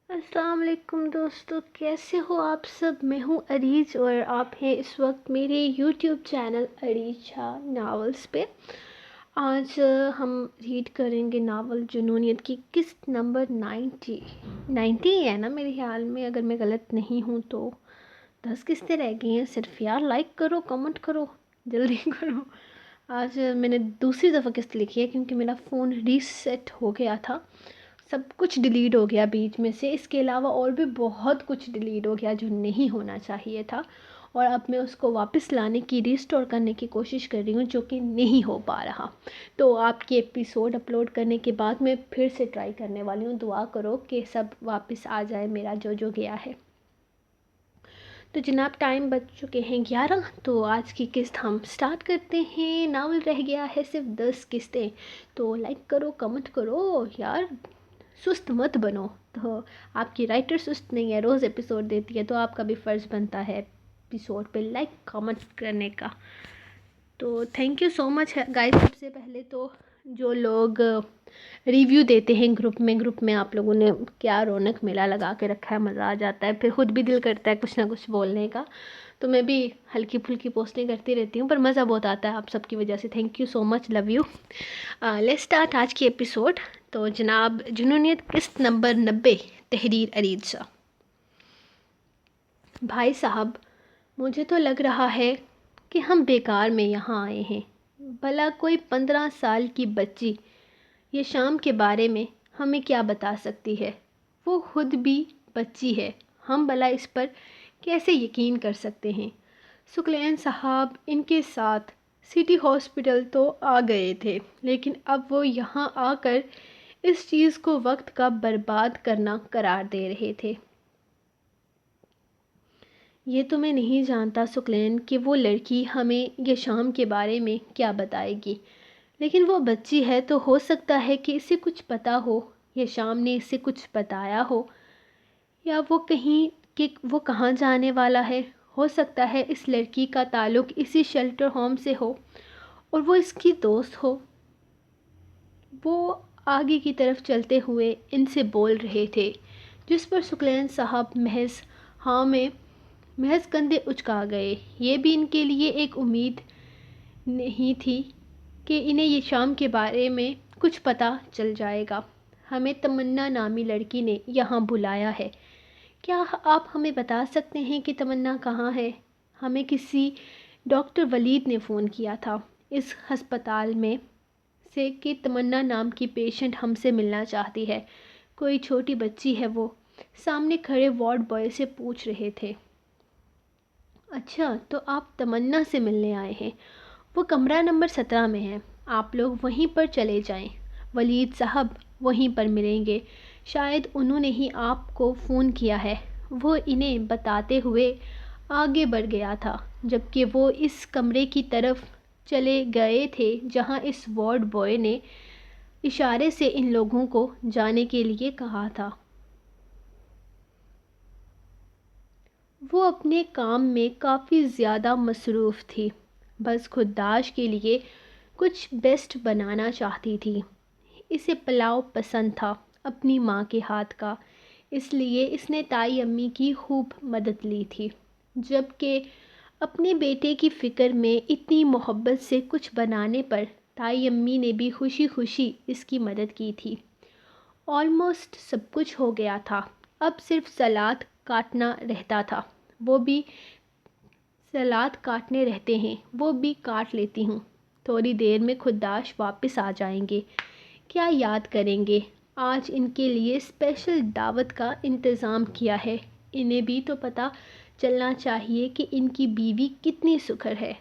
السلام علیکم دوستو، کیسے ہو آپ سب؟ میں ہوں عریج اور آپ ہیں اس وقت میرے یوٹیوب چینل عریج جھا ناولز پہ۔ آج ہم ریڈ کریں گے ناول جنونیت کی قسط نمبر 90 ہے نا میرے خیال میں، اگر میں غلط نہیں ہوں تو 10 قسطیں رہ گئی ہیں صرف۔ یار لائک کرو، کمنٹ کرو، جلدی کرو۔ آج میں نے دوسری دفعہ قسط لکھی ہے کیونکہ میرا فون ریسیٹ ہو گیا تھا، سب کچھ ڈیلیٹ ہو گیا بیچ میں سے، اس کے علاوہ اور بھی بہت کچھ ڈیلیٹ ہو گیا جو نہیں ہونا چاہیے تھا، اور اب میں اس کو واپس لانے کی، ریسٹور کرنے کی کوشش کر رہی ہوں جو کہ نہیں ہو پا رہا۔ تو آپ کے ایپیسوڈ اپلوڈ کرنے کے بعد میں پھر سے ٹرائی کرنے والی ہوں، دعا کرو کہ سب واپس آ جائے میرا جو گیا ہے۔ تو جناب ٹائم بچ چکے ہیں 11، تو آج کی قسط ہم سٹارٹ کرتے ہیں۔ ناول رہ گیا ہے صرف 10 قسطیں، تو لائک کرو، کمنٹ کرو یار، سست مت بنو۔ تو آپ کی رائٹر سست نہیں ہے، روز ایپیسوڈ دیتی ہے، تو آپ کا بھی فرض بنتا ہے ایپیسوڈ پہ لائک کمنٹ کرنے کا۔ تو thank you so much guys. سب سے پہلے تو جو لوگ ریویو دیتے ہیں گروپ میں آپ لوگوں نے کیا رونق میلہ لگا کے رکھا ہے، مزہ آ جاتا ہے، پھر خود بھی دل کرتا ہے کچھ نہ کچھ بولنے کا۔ تو میں بھی ہلکی پھلکی پوسٹیں کرتی رہتی ہوں، پر مزہ بہت آتا ہے آپ سب کی وجہ سے۔ Thank you so much, love you. Let's start آج کی ایپیسوڈ۔ تو جناب جنونیت قسط نمبر 90، تحریر عریج جھا۔ بھائی صاحب، مجھے تو لگ رہا ہے کہ ہم بیکار میں یہاں آئے ہیں۔ بھلا کوئی 15 سال کی بچی یہ شام کے بارے میں ہمیں کیا بتا سکتی ہے؟ وہ خود بھی بچی ہے، ہم بھلا اس پر کیسے یقین کر سکتے ہیں؟ سکلین صاحب ان کے ساتھ سٹی ہاسپٹل تو آ گئے تھے، لیکن اب وہ یہاں آ کر اس چیز کو وقت کا برباد کرنا قرار دے رہے تھے۔ یہ تو میں نہیں جانتا سکلین کہ وہ لڑکی ہمیں یہ شام کے بارے میں کیا بتائے گی، لیکن وہ بچی ہے تو ہو سکتا ہے کہ اسے کچھ پتہ ہو، یہ شام نے اسے کچھ بتایا ہو، یا وہ کہیں کہ وہ کہاں جانے والا ہے۔ ہو سکتا ہے اس لڑکی کا تعلق اسی شیلٹر ہوم سے ہو اور وہ اس کی دوست ہو۔ وہ آگے کی طرف چلتے ہوئے ان سے بول رہے تھے، جس پر سکلین صاحب محض کندھے اچکا گئے۔ یہ بھی ان کے لیے ایک امید نہیں تھی کہ انہیں یہ شام کے بارے میں کچھ پتہ چل جائے گا۔ ہمیں تمنا نامی لڑکی نے یہاں بلایا ہے۔ کیا آپ ہمیں بتا سکتے ہیں کہ تمنا کہاں ہے؟ ہمیں کسی ڈاکٹر ولید نے فون کیا تھا اس ہسپتال میں سے کہ تمنا نام کی پیشنٹ ہم سے ملنا چاہتی ہے، کوئی چھوٹی بچی ہے۔ وہ سامنے کھڑے وارڈ بوائے سے پوچھ رہے تھے۔ اچھا، تو آپ تمنا سے ملنے آئے ہیں؟ وہ کمرہ نمبر 17 میں ہے، آپ لوگ وہیں پر چلے جائیں، ولید صاحب وہیں پر ملیں گے۔ شاید انہوں نے ہی آپ کو فون کیا ہے۔ وہ انہیں بتاتے ہوئے آگے بڑھ گیا تھا، جبکہ وہ اس کمرے کی طرف چلے گئے تھے جہاں اس وارڈ بوائے نے اشارے سے ان لوگوں کو جانے کے لیے کہا تھا۔ وہ اپنے کام میں کافی زیادہ مصروف تھی، بس خودداش کے لیے کچھ بیسٹ بنانا چاہتی تھی۔ اسے پلاؤ پسند تھا اپنی ماں کے ہاتھ کا، اس لیے اس نے تائی امی کی خوب مدد لی تھی، جبکہ اپنے بیٹے کی فکر میں اتنی محبت سے کچھ بنانے پر تائی امی نے بھی خوشی خوشی اس کی مدد کی تھی۔ آلموسٹ سب کچھ ہو گیا تھا، اب صرف سلاد کاٹنا رہتا تھا۔ وہ بھی سلاد کاٹنے رہتے ہیں، وہ بھی کاٹ لیتی ہوں۔ تھوڑی دیر میں خودداش واپس آ جائیں گے، کیا یاد کریں گے؟ آج ان کے لیے اسپیشل دعوت کا انتظام کیا ہے۔ انہیں بھی تو پتہ چلنا چاہیے کہ ان کی بیوی کتنی سکھر ہے۔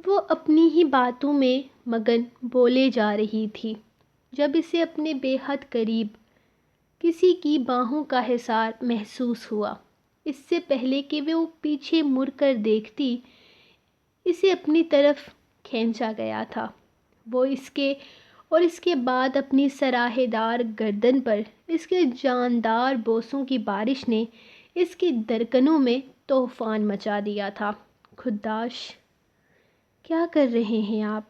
وہ اپنی ہی باتوں میں مگن بولے جا رہی تھی جب اسے اپنے بے حد قریب کسی کی باہوں کا حصار محسوس ہوا۔ اس سے پہلے کہ وہ پیچھے مڑ کر دیکھتی، اسے اپنی طرف کھینچا گیا تھا۔ وہ اس کے بعد اپنی سراہے دار گردن پر اس کے جاندار بوسوں کی بارش نے اس کی دھڑکنوں میں طوفان مچا دیا تھا۔ خودداش، کیا کر رہے ہیں آپ؟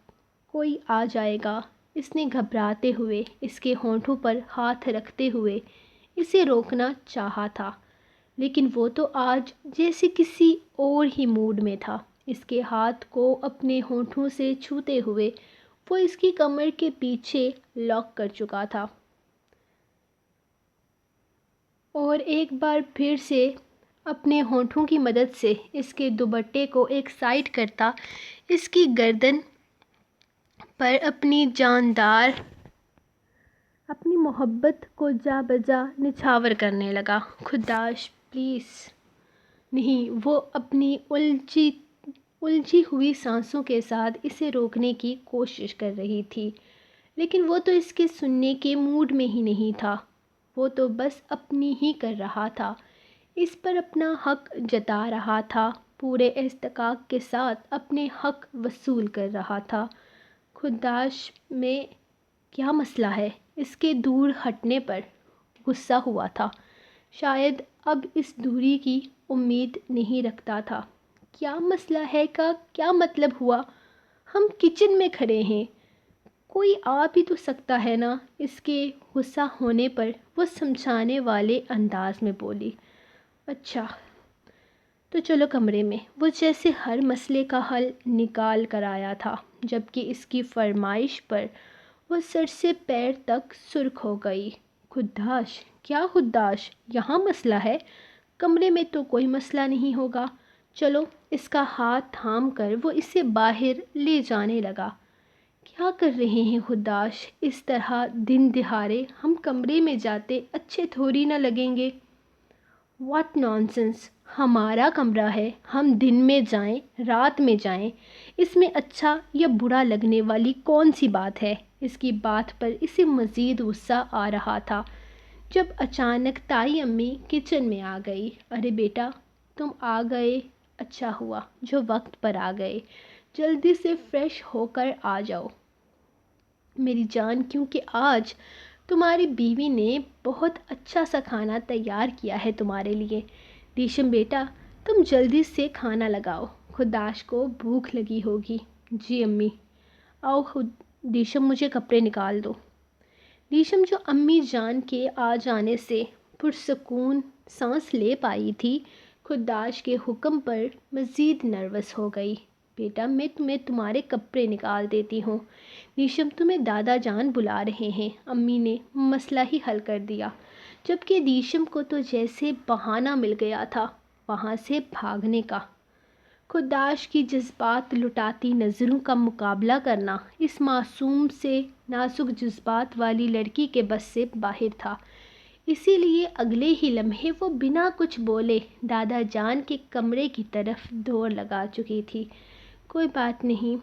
کوئی آ جائے گا، اس نے گھبراتے ہوئے اس کے ہونٹوں پر ہاتھ رکھتے ہوئے اسے روکنا چاہا تھا، لیکن وہ تو آج جیسے کسی اور ہی موڈ میں تھا۔ اس کے ہاتھ کو اپنے ہونٹوں سے چھوتے ہوئے وہ اس کی کمر کے پیچھے لاک کر چکا تھا، اور ایک بار پھر سے اپنے ہونٹوں کی مدد سے اس کے دوپٹے کو ایک سائڈ کرتا اس کی گردن پر اپنی جاندار اپنی محبت کو جا بجا نچھاور کرنے لگا۔ خداش پلیز نہیں، وہ اپنی الجھی ہوئی سانسوں کے ساتھ اسے روکنے کی کوشش کر رہی تھی، لیکن وہ تو اس کے سننے کے موڈ میں ہی نہیں تھا۔ وہ تو بس اپنی ہی کر رہا تھا، اس پر اپنا حق جتا رہا تھا، پورے استحقاق کے ساتھ اپنے حق وصول کر رہا تھا۔ خداش میں کیا مسئلہ ہے؟ اس کے دور ہٹنے پر غصہ ہوا تھا، شاید اب اس دوری کی امید نہیں رکھتا تھا۔ کیا مسئلہ ہے کا کیا مطلب ہوا؟ ہم کچن میں کھڑے ہیں، کوئی آ بھی تو سکتا ہے نا؟ اس کے غصہ ہونے پر وہ سمجھانے والے انداز میں بولی۔ اچھا تو چلو کمرے میں۔ وہ جیسے ہر مسئلے کا حل نکال کر آیا تھا، جبکہ اس کی فرمائش پر وہ سر سے پیر تک سرخ ہو گئی۔ خداش، کیا خداش، یہاں مسئلہ ہے؟ کمرے میں تو کوئی مسئلہ نہیں ہوگا۔ چلو۔ اس کا ہاتھ تھام کر وہ اسے باہر لے جانے لگا۔ کیا کر رہے ہیں خداش؟ اس طرح دن دہاڑے ہم کمرے میں جاتے اچھے تھوڑی نہ لگیں گے۔ واٹ نانسنس، ہمارا کمرہ ہے، ہم دن میں جائیں رات میں جائیں، اس میں اچھا یا برا لگنے والی کون سی بات ہے؟ اس کی بات پر اسے مزید غصہ آ رہا تھا جب اچانک تائی امی کچن میں آ گئی۔ ارے بیٹا، تم آ گئے، اچھا ہوا جو وقت پر آ گئے، جلدی سے فریش ہو کر آ جاؤ میری جان، کیونکہ آج تمہاری بیوی نے بہت اچھا سا کھانا تیار کیا ہے تمہارے لیے۔ ریشم بیٹا، تم جلدی سے کھانا لگاؤ، خداش کو بھوک لگی ہوگی۔ جی امی۔ آؤ ریشم، مجھے کپڑے نکال دو۔ ریشم جو امی جان کے آ جانے سے پرسکون سانس لے پائی تھی، خداش کے حکم پر مزید نروس ہو گئی۔ بیٹا، میں تمہیں تمہارے کپڑے نکال دیتی ہوں۔ ریشم، تمہیں دادا جان بلا رہے ہیں۔ امی نے مسئلہ ہی حل کر دیا، جبکہ ریشم کو تو جیسے بہانہ مل گیا تھا وہاں سے بھاگنے کا۔ خداش کی جذبات لٹاتی نظروں کا مقابلہ کرنا اس معصوم سے نازک جذبات والی لڑکی کے بس سے باہر تھا، اسی لیے اگلے ہی لمحے وہ بنا کچھ بولے دادا جان کے کمرے کی طرف دوڑ لگا چکی تھی۔ کوئی بات نہیں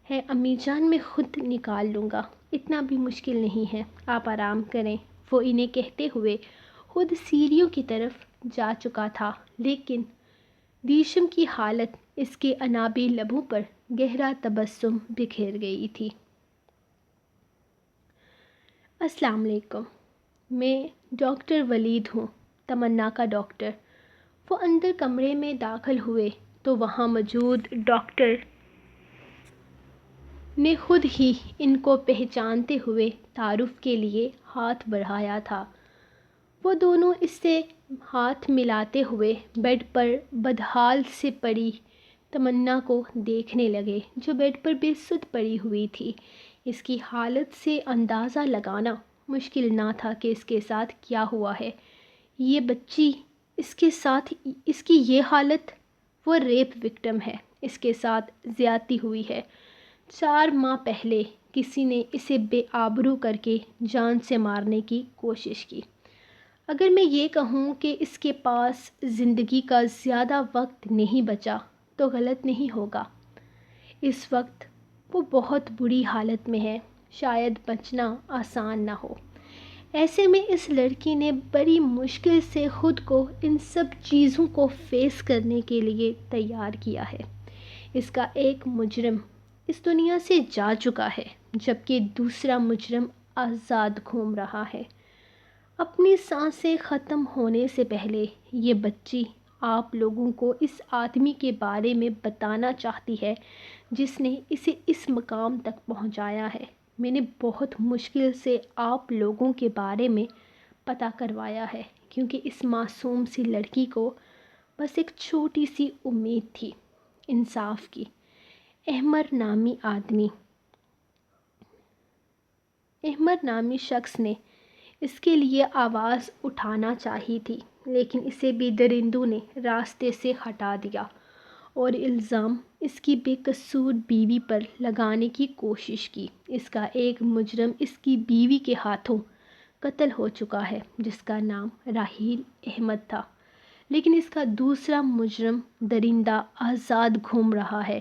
ہے امی جان، میں خود نکال لوں گا، اتنا بھی مشکل نہیں ہے، آپ آرام کریں۔ وہ انہیں کہتے ہوئے خود سیڑھیوں کی طرف جا چکا تھا، لیکن ریشم کی حالت اس کے انابی لبوں پر گہرا تبسم بکھیر گئی تھی۔ السلام علیکم، میں ڈاکٹر ولید ہوں، تمنا کا ڈاکٹر۔ وہ اندر کمرے میں داخل ہوئے تو وہاں موجود ڈاکٹر نے خود ہی ان کو پہچانتے ہوئے تعارف کے لیے ہاتھ بڑھایا تھا۔ وہ دونوں اس سے ہاتھ ملاتے ہوئے بیڈ پر بدحال سے پڑی تمنا کو دیکھنے لگے، جو بیڈ پر بے سدھ پڑی ہوئی تھی۔ اس کی حالت سے اندازہ لگانا مشکل نہ تھا کہ اس کے ساتھ کیا ہوا ہے۔ یہ بچی، اس کے ساتھ اس کی یہ حالت، وہ ریپ وکٹم ہے، اس کے ساتھ زیادتی ہوئی ہے۔ 4 ماہ پہلے کسی نے اسے بے آبرو کر کے جان سے مارنے کی کوشش کی۔ اگر میں یہ کہوں کہ اس کے پاس زندگی کا زیادہ وقت نہیں بچا تو غلط نہیں ہوگا۔ اس وقت وہ بہت بری حالت میں ہے، شاید بچنا آسان نہ ہو۔ ایسے میں اس لڑکی نے بڑی مشکل سے خود کو ان سب چیزوں کو فیس کرنے کے لیے تیار کیا ہے۔ اس کا ایک مجرم اس دنیا سے جا چکا ہے، جبکہ دوسرا مجرم آزاد گھوم رہا ہے۔ اپنی سانسیں ختم ہونے سے پہلے یہ بچی آپ لوگوں کو اس آدمی کے بارے میں بتانا چاہتی ہے جس نے اسے اس مقام تک پہنچایا ہے۔ میں نے بہت مشکل سے آپ لوگوں کے بارے میں پتہ کروایا ہے، کیونکہ اس معصوم سی لڑکی کو بس ایک چھوٹی سی امید تھی انصاف کی۔ احمر نامی شخص نے اس کے لیے آواز اٹھانا چاہی تھی، لیکن اسے بھی درندوں نے راستے سے ہٹا دیا اور الزام اس کی بے قصور بیوی پر لگانے کی کوشش کی۔ اس کا ایک مجرم اس کی بیوی کے ہاتھوں قتل ہو چکا ہے، جس کا نام راحیل احمد تھا، لیکن اس کا دوسرا مجرم درندہ آزاد گھوم رہا ہے،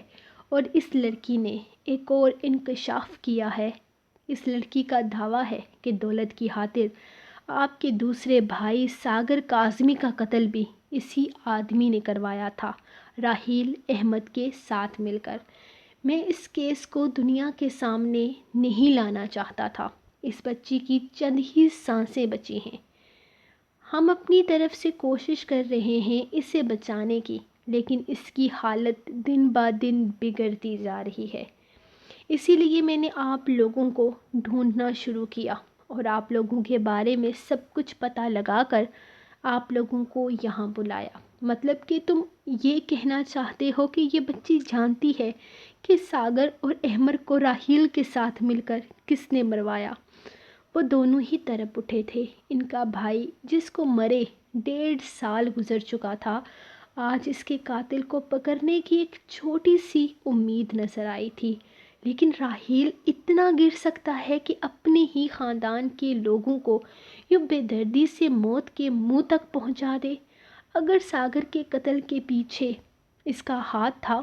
اور اس لڑکی نے ایک اور انکشاف کیا ہے۔ اس لڑکی کا دعویٰ ہے کہ دولت کی خاطر آپ کے دوسرے بھائی ساگر کاظمی کا قتل بھی اسی آدمی نے کروایا تھا، راحیل احمد کے ساتھ مل کر۔ میں اس کیس کو دنیا کے سامنے نہیں لانا چاہتا تھا۔ اس بچی کی چند ہی سانسیں بچی ہیں۔ ہم اپنی طرف سے کوشش کر رہے ہیں اسے بچانے کی، لیکن اس کی حالت دن بہ دن بگڑتی جا رہی ہے۔ اسی لیے میں نے آپ لوگوں کو ڈھونڈنا شروع کیا اور آپ لوگوں کے بارے میں سب کچھ پتہ لگا کر آپ لوگوں کو یہاں بلایا۔ مطلب کہ تم یہ کہنا چاہتے ہو کہ یہ بچی جانتی ہے کہ ساگر اور احمر کو راحیل کے ساتھ مل کر کس نے مروایا؟ وہ دونوں ہی تڑپ اٹھے تھے۔ ان کا بھائی، جس کو مرے 1.5 سال گزر چکا تھا، آج اس کے قاتل کو پکڑنے کی ایک چھوٹی سی امید نظر آئی تھی۔ لیکن راحیل اتنا گر سکتا ہے کہ اپنے ہی خاندان کے لوگوں کو یوں بے دردی سے موت کے منہ تک پہنچا دے؟ اگر ساگر کے قتل کے پیچھے اس کا ہاتھ تھا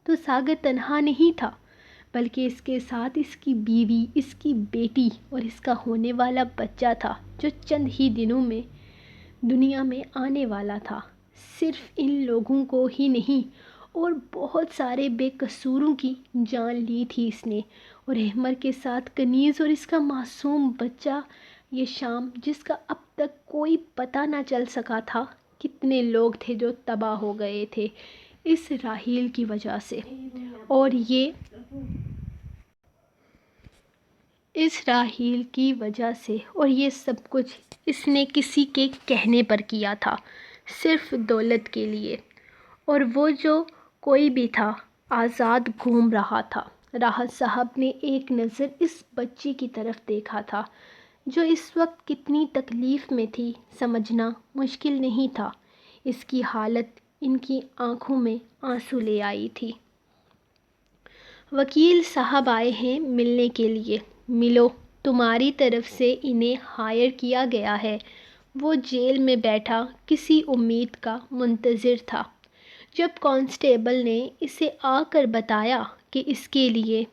تو ساگر تنہا نہیں تھا، بلکہ اس کے ساتھ اس کی بیوی، اس کی بیٹی اور اس کا ہونے والا بچہ تھا، جو چند ہی دنوں میں دنیا میں آنے والا تھا۔ صرف ان لوگوں کو ہی نہیں، اور بہت سارے بے قصوروں کی جان لی تھی اس نے، اور احمر کے ساتھ کنیز اور اس کا معصوم بچہ۔ یہ شام جس کا اب تک کوئی پتہ نہ چل سکا تھا، کتنے لوگ تھے جو تباہ ہو گئے تھے اس راحیل کی وجہ سے، اور یہ اس راحیل کی وجہ سے، اور یہ سب کچھ اس نے کسی کے کہنے پر کیا تھا، صرف دولت کے لیے۔ اور وہ جو کوئی بھی تھا آزاد گھوم رہا تھا۔ راحت صاحب نے ایک نظر اس بچی کی طرف دیکھا تھا، جو اس وقت کتنی تکلیف میں تھی سمجھنا مشکل نہیں تھا۔ اس کی حالت ان کی آنکھوں میں آنسو لے آئی تھی۔ وکیل صاحب آئے ہیں ملنے کے لیے۔ ملو، تمہاری طرف سے انہیں ہائر کیا گیا ہے۔ وہ جیل میں بیٹھا کسی امید کا منتظر تھا۔ جب کانسٹیبل نے اسے آ کر بتایا کہ اس کے لیے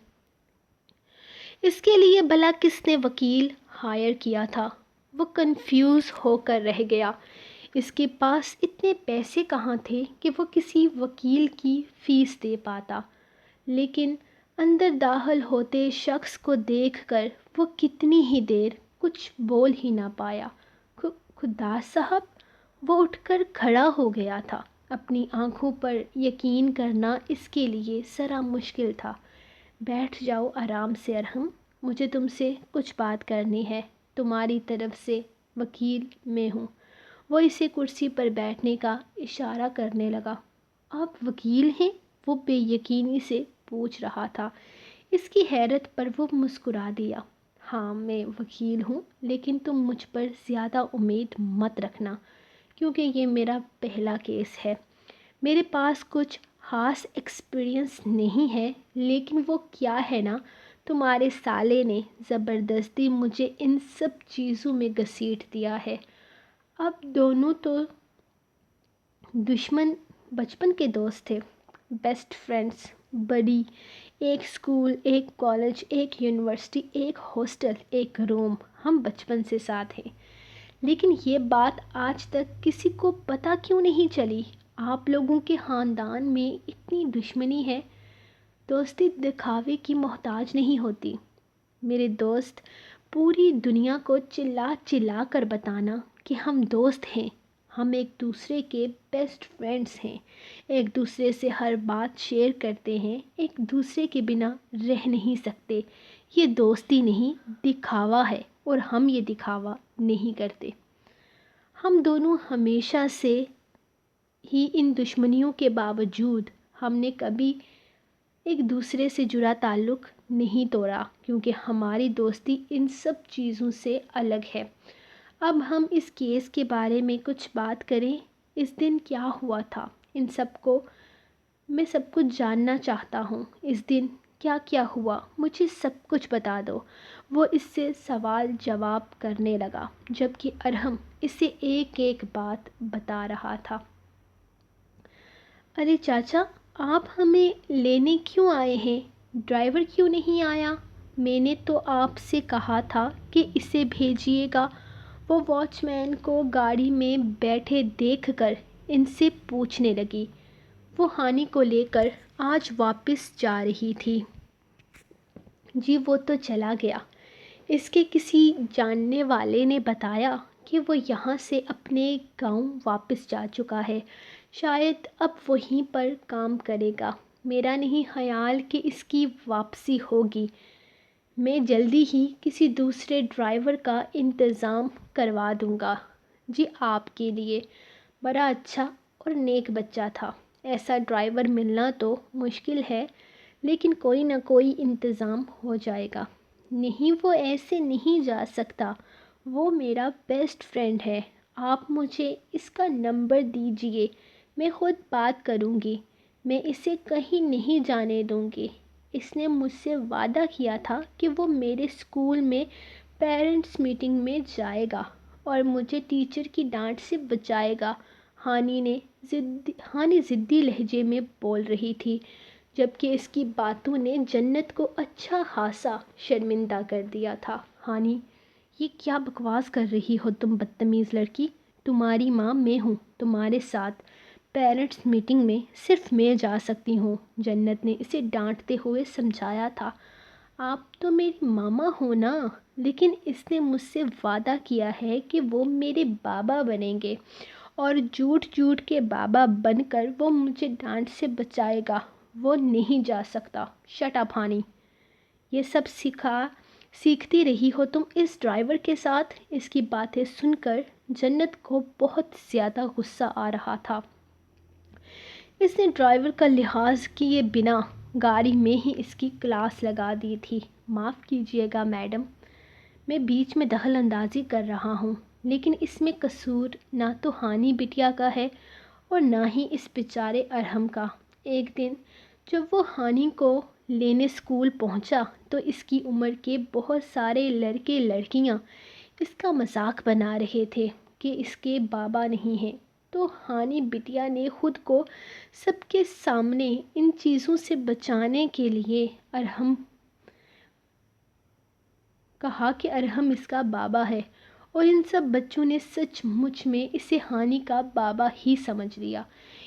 بھلا کس نے وکیل ہائر کیا تھا، وہ کنفیوز ہو کر رہ گیا۔ اس کے پاس اتنے پیسے کہاں تھے کہ وہ کسی وکیل کی فیس دے پاتا؟ لیکن اندر داخل ہوتے شخص کو دیکھ کر وہ کتنی ہی دیر کچھ بول ہی نہ پایا۔ خدا صاحب! وہ اٹھ کر کھڑا ہو گیا تھا۔ اپنی آنکھوں پر یقین کرنا اس کے لیے ذرا مشکل تھا۔ بیٹھ جاؤ آرام سے ارحم، مجھے تم سے کچھ بات کرنی ہے۔ تمہاری طرف سے وکیل میں ہوں۔ وہ اسے کرسی پر بیٹھنے کا اشارہ کرنے لگا۔ آپ وکیل ہیں؟ وہ بے یقینی سے پوچھ رہا تھا۔ اس کی حیرت پر وہ مسکرا دیا۔ ہاں، میں وکیل ہوں، لیکن تم مجھ پر زیادہ امید مت رکھنا، کیونکہ یہ میرا پہلا کیس ہے۔ میرے پاس کچھ خاص ایکسپیرئنس نہیں ہے، لیکن وہ کیا ہے نا، تمہارے سالے نے زبردستی مجھے ان سب چیزوں میں گھسیٹ دیا ہے۔ اب دونوں تو بچپن کے دوست تھے، بیسٹ فرینڈز، بڈی، ایک اسکول، ایک کالج، ایک یونیورسٹی، ایک ہاسٹل، ایک روم، ہم بچپن سے ساتھ ہیں۔ لیکن یہ بات آج تک کسی کو پتہ کیوں نہیں چلی؟ آپ لوگوں کے خاندان میں اتنی دشمنی ہے۔ دوستی دکھاوے کی محتاج نہیں ہوتی میرے دوست۔ پوری دنیا کو چلا چلا کر بتانا کہ ہم دوست ہیں، ہم ایک دوسرے کے بیسٹ فرینڈز ہیں، ایک دوسرے سے ہر بات شیئر کرتے ہیں، ایک دوسرے کے بنا رہ نہیں سکتے، یہ دوستی نہیں دکھاوا ہے، اور ہم یہ دکھاوا نہیں کرتے۔ ہم دونوں ہمیشہ سے ہی ان دشمنیوں کے باوجود ہم نے کبھی ایک دوسرے سے جڑا تعلق نہیں توڑا، کیونکہ ہماری دوستی ان سب چیزوں سے الگ ہے۔ اب ہم اس کیس کے بارے میں کچھ بات کریں۔ اس دن کیا ہوا تھا، میں سب کچھ جاننا چاہتا ہوں۔ اس دن کیا کیا ہوا، مجھے سب کچھ بتا دو۔ وہ اس سے سوال جواب کرنے لگا، جبکہ ارحم اسے ایک ایک بات بتا رہا تھا۔ ارے چاچا، آپ ہمیں لینے کیوں آئے ہیں؟ ڈرائیور کیوں نہیں آیا؟ میں نے تو آپ سے کہا تھا کہ اسے بھیجیے گا۔ وہ واچ مین کو گاڑی میں بیٹھے دیکھ کر ان سے پوچھنے لگی۔ وہ ہانی کو لے کر آج واپس جا رہی تھی۔ جی وہ تو چلا گیا۔ اس کے کسی جاننے والے نے بتایا کہ وہ یہاں سے اپنے گاؤں واپس جا چکا ہے، شاید اب وہیں پر کام کرے گا۔ میرا نہیں خیال کہ اس کی واپسی ہوگی۔ میں جلدی ہی کسی دوسرے ڈرائیور کا انتظام کروا دوں گا۔ جی آپ کے لیے بڑا اچھا اور نیک بچہ تھا۔ ایسا ڈرائیور ملنا تو مشکل ہے، لیکن کوئی نہ کوئی انتظام ہو جائے گا۔ نہیں، وہ ایسے نہیں جا سکتا۔ وہ میرا بیسٹ فرینڈ ہے۔ آپ مجھے اس کا نمبر دیجیے، میں خود بات کروں گی۔ میں اسے کہیں نہیں جانے دوں گی۔ اس نے مجھ سے وعدہ کیا تھا کہ وہ میرے اسکول میں پیرنٹس میٹنگ میں جائے گا اور مجھے ٹیچر کی ڈانٹ سے بچائے گا۔ ہانی ضدی لہجے میں بول رہی تھی، جبکہ اس کی باتوں نے جنت کو اچھا خاصا شرمندہ کر دیا تھا۔ ہانی، یہ کیا بکواس کر رہی ہو تم بدتمیز لڑکی؟ تمہاری ماں میں ہوں، تمہارے ساتھ پیرنٹس میٹنگ میں صرف میں جا سکتی ہوں، جنت نے اسے ڈانٹتے ہوئے سمجھایا تھا۔ آپ تو میری ماما ہو نا، لیکن اس نے مجھ سے وعدہ کیا ہے کہ وہ میرے بابا بنیں گے، اور جھوٹ جھوٹ کے بابا بن کر وہ مجھے ڈانٹ سے بچائے گا۔ وہ نہیں جا سکتا۔ شٹ اپ ہانی، یہ سب سیکھتی رہی ہو تم اس ڈرائیور کے ساتھ۔ اس کی باتیں سن کر جنت کو بہت زیادہ غصہ آ رہا تھا۔ اس نے ڈرائیور کا لحاظ کیے بنا گاڑی میں ہی اس کی کلاس لگا دی تھی۔ معاف کیجیے گا میڈم، میں بیچ میں دخل اندازی کر رہا ہوں، لیکن اس میں قصور نہ تو ہانی بٹیا کا ہے اور نہ ہی اس بیچارے ارحم کا۔ ایک دن جب وہ ہانی کو لینے اسکول پہنچا تو اس کی عمر کے بہت سارے لڑکے لڑکیاں اس کا مذاق بنا رہے تھے کہ اس کے بابا نہیں ہیں، تو ہانی بٹیا نے خود کو سب کے سامنے ان چیزوں سے بچانے کے لیے کہا کہ ارحم اس کا بابا ہے، اور ان سب بچوں نے سچ مچ میں اسے ہانی کا بابا ہی سمجھ لیا۔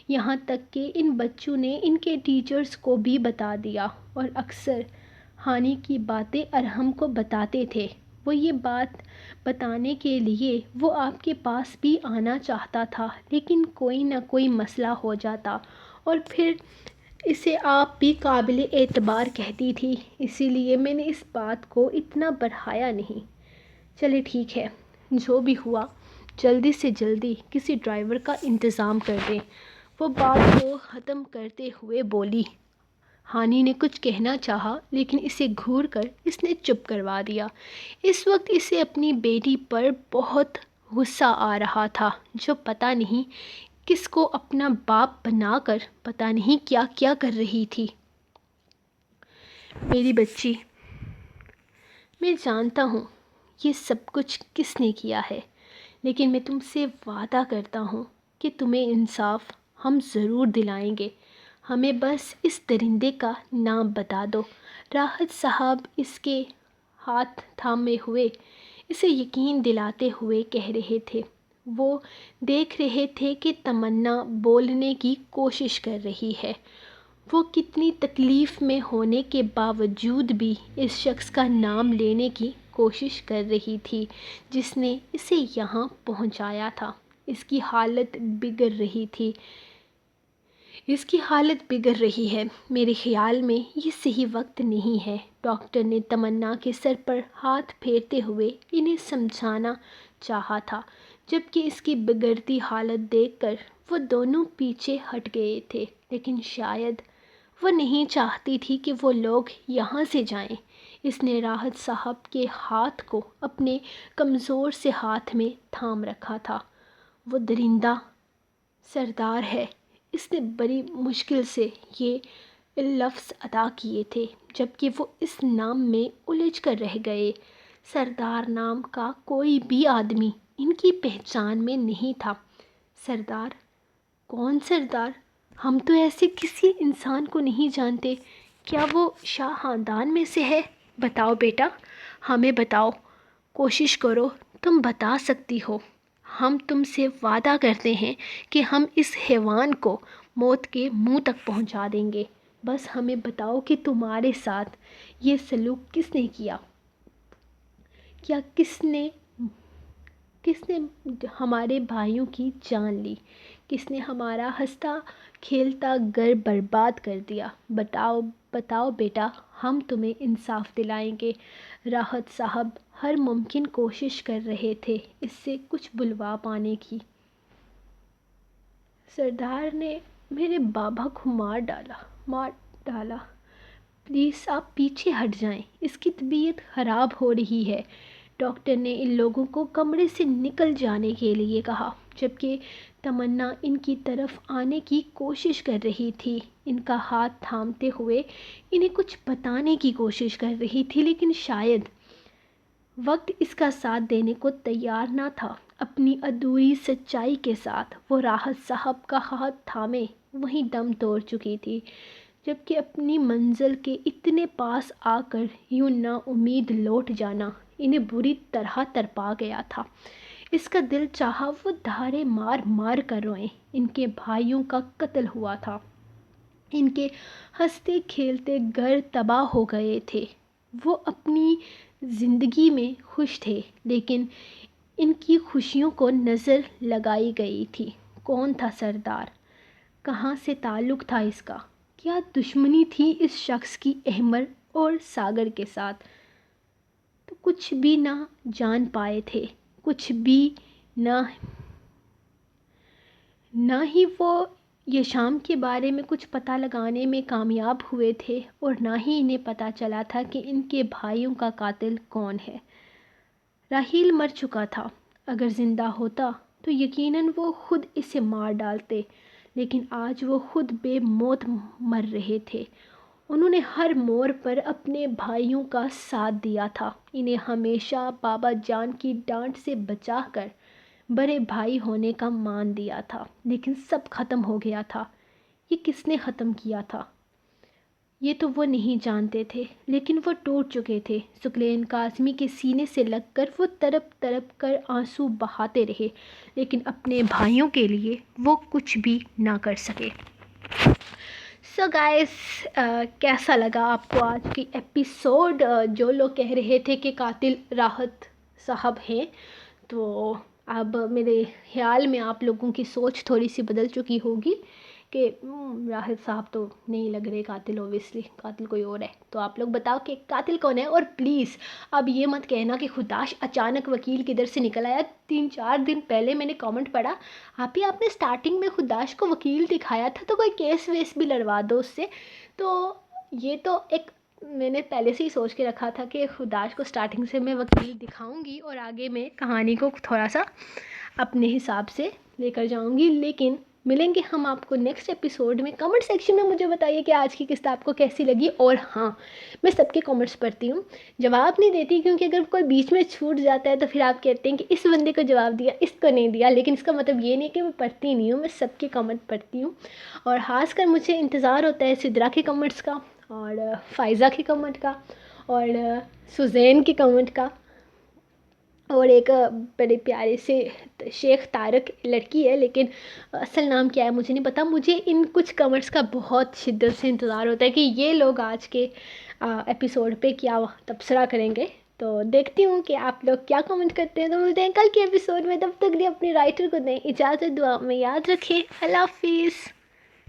یہاں تک کہ ان بچوں نے ان کے ٹیچرز کو بھی بتا دیا، اور اکثر ہانی کی باتیں ارحم کو بتاتے تھے۔ وہ یہ بات بتانے کے لیے وہ آپ کے پاس بھی آنا چاہتا تھا، لیکن کوئی نہ کوئی مسئلہ ہو جاتا اور پھر اسے آپ بھی قابل اعتبار کہتی تھی، اسی لیے میں نے اس بات کو اتنا بڑھایا نہیں۔ چلے ٹھیک ہے، جو بھی ہوا جلدی سے جلدی کسی ڈرائیور کا انتظام کر دیں۔ وہ بات کو ختم کرتے ہوئے بولی۔ ہانی نے کچھ کہنا چاہا، لیکن اسے گھور کر اس نے چپ کروا دیا۔ اس وقت اسے اپنی بیٹی پر بہت غصہ آ رہا تھا، جو پتہ نہیں کس کو اپنا باپ بنا کر پتہ نہیں کیا کیا کر رہی تھی۔ میری بچی، میں جانتا ہوں یہ سب کچھ کس نے کیا ہے، لیکن میں تم سے وعدہ کرتا ہوں کہ تمہیں انصاف ہم ضرور دلائیں گے۔ ہمیں بس اس درندے کا نام بتا دو۔ راحت صاحب اس کے ہاتھ تھامے ہوئے اسے یقین دلاتے ہوئے کہہ رہے تھے۔ وہ دیکھ رہے تھے کہ تمنا بولنے کی کوشش کر رہی ہے۔ وہ کتنی تکلیف میں ہونے کے باوجود بھی اس شخص کا نام لینے کی کوشش کر رہی تھی جس نے اسے یہاں پہنچایا تھا۔ اس کی حالت بگڑ رہی تھی۔ اس کی حالت بگڑ رہی ہے، میرے خیال میں یہ صحیح وقت نہیں ہے۔ ڈاکٹر نے تمنا کے سر پر ہاتھ پھیرتے ہوئے انہیں سمجھانا چاہا تھا، جبکہ اس کی بگڑتی حالت دیکھ کر وہ دونوں پیچھے ہٹ گئے تھے، لیکن شاید وہ نہیں چاہتی تھی کہ وہ لوگ یہاں سے جائیں۔ اس نے راحت صاحب کے ہاتھ کو اپنے کمزور سے ہاتھ میں تھام رکھا تھا۔ وہ درندہ سردار ہے، اس نے بڑی مشکل سے یہ لفظ ادا کیے تھے، جبکہ وہ اس نام میں الجھ کر رہ گئے۔ سردار نام کا کوئی بھی آدمی ان کی پہچان میں نہیں تھا۔ سردار؟ کون سردار؟ ہم تو ایسے کسی انسان کو نہیں جانتے۔ کیا وہ شاہ خاندان میں سے ہے؟ بتاؤ بیٹا، ہمیں بتاؤ، کوشش کرو، تم بتا سکتی ہو۔ ہم تم سے وعدہ کرتے ہیں کہ ہم اس حیوان کو موت کے منہ تک پہنچا دیں گے۔ بس ہمیں بتاؤ کہ تمہارے ساتھ یہ سلوک کس نے کیا؟ کیا کس نے ہمارے بھائیوں کی جان لی؟ کس نے ہمارا ہنستا کھیلتا گھر برباد کر دیا؟ بتاؤ بیٹا، ہم تمہیں انصاف دلائیں گے۔ راحت صاحب ہر ممکن کوشش کر رہے تھے اس سے کچھ بلوا پانے کی۔ سردار نے میرے بابا کو مار ڈالا۔ پلیز آپ پیچھے ہٹ جائیں، اس کی طبیعت خراب ہو رہی ہے۔ ڈاکٹر نے ان لوگوں کو کمرے سے نکل جانے کے لیے کہا، جبکہ تمنا ان کی طرف آنے کی کوشش کر رہی تھی، ان کا ہاتھ تھامتے ہوئے انہیں کچھ بتانے کی کوشش کر رہی تھی، لیکن شاید وقت اس کا ساتھ دینے کو تیار نہ تھا۔ اپنی ادھوری سچائی کے ساتھ وہ راحت صاحب کا ہاتھ تھامے وہیں دم توڑ چکی تھی، جبکہ اپنی منزل کے اتنے پاس آ کر یوں نا امید لوٹ جانا انہیں بری طرح تڑپا گیا تھا۔ اس کا دل چاہا وہ دھاڑے مار مار کر روئیں۔ ان کے بھائیوں کا قتل ہوا تھا، ان کے ہنستے کھیلتے گھر تباہ ہو گئے تھے، وہ اپنی زندگی میں خوش تھے، لیکن ان کی خوشیوں کو نظر لگائی گئی تھی۔ کون تھا سردار؟ کہاں سے تعلق تھا اس کا؟ کیا دشمنی تھی اس شخص کی احمد اور ساگر کے ساتھ؟ تو کچھ بھی نہ جان پائے تھے، کچھ بھی نہ ہی وہ یہ شام کے بارے میں کچھ پتہ لگانے میں کامیاب ہوئے تھے، اور نہ ہی انہیں پتہ چلا تھا کہ ان کے بھائیوں کا قاتل کون ہے۔ راحیل مر چکا تھا، اگر زندہ ہوتا تو یقیناً وہ خود اسے مار ڈالتے، لیکن آج وہ خود بے موت مر رہے تھے۔ انہوں نے ہر موڑ پر اپنے بھائیوں کا ساتھ دیا تھا، انہیں ہمیشہ بابا جان کی ڈانٹ سے بچا کر بڑے بھائی ہونے کا مان دیا تھا، لیکن سب ختم ہو گیا تھا۔ یہ کس نے ختم کیا تھا؟ یہ تو وہ نہیں جانتے تھے، لیکن وہ ٹوٹ چکے تھے۔ ثقلین کاظمی کے سینے سے لگ کر وہ تڑپ تڑپ کر آنسو بہاتے رہے، لیکن اپنے بھائیوں کے لیے وہ کچھ بھی نہ کر سکے۔ سو گائز، کیسا لگا آپ کو آج کی ایپیسوڈ؟ جو لوگ کہہ رہے تھے کہ قاتل راحت صاحب ہیں، تو اب میرے خیال میں آپ لوگوں کی سوچ تھوڑی سی بدل چکی ہوگی کہ راحت صاحب تو نہیں لگ رہے قاتل، اوبیسلی قاتل کوئی اور ہے۔ تو آپ لوگ بتاؤ کہ قاتل کون ہے؟ اور پلیز اب یہ مت کہنا کہ خداش اچانک وکیل کدھر سے نکل آیا۔ 3-4 دن پہلے میں نے کامنٹ پڑھا، آپ نے سٹارٹنگ میں خداش کو وکیل دکھایا تھا، تو کوئی کیس ویس بھی لڑوا دو اس سے۔ تو یہ تو ایک میں نے پہلے سے ہی سوچ کے رکھا تھا کہ خداش کو سٹارٹنگ سے میں وکیل دکھاؤں گی، اور آگے میں کہانی کو تھوڑا سا اپنے حساب سے لے کر جاؤں گی۔ لیکن ملیں گے ہم آپ کو نیکسٹ ایپیسوڈ میں۔ کمنٹ سیکشن میں مجھے بتائیے کہ آج کی قسط آپ کو کیسی لگی، اور ہاں، میں سب کے کمنٹس پڑھتی ہوں، جواب نہیں دیتی، کیونکہ اگر کوئی بیچ میں چھوٹ جاتا ہے تو پھر آپ کہتے ہیں کہ اس بندے کو جواب دیا، اس کو نہیں دیا، لیکن اس کا مطلب یہ نہیں کہ میں پڑھتی نہیں ہوں، میں سب کے کمنٹ پڑھتی ہوں۔ اور خاص کر مجھے انتظار ہوتا ہے سدرا کے کمنٹس کا، اور فائزہ کے کمنٹ کا، اور سزین کے کمنٹ کا، اور ایک بڑے پیارے سے شیخ طارق لڑکی ہے، لیکن اصل نام کیا ہے مجھے نہیں پتا۔ مجھے ان کچھ کمنٹس کا بہت شدت سے انتظار ہوتا ہے کہ یہ لوگ آج کے ایپیسوڈ پہ کیا تبصرہ کریں گے۔ تو دیکھتی ہوں کہ آپ لوگ کیا کمنٹ کرتے ہیں۔ تو ملتے ہیں کل کے ایپیسوڈ میں، تب تک لیے اپنے رائٹر کو دیں اجازت، دعا میں یاد رکھیں۔ اللہ حافظ۔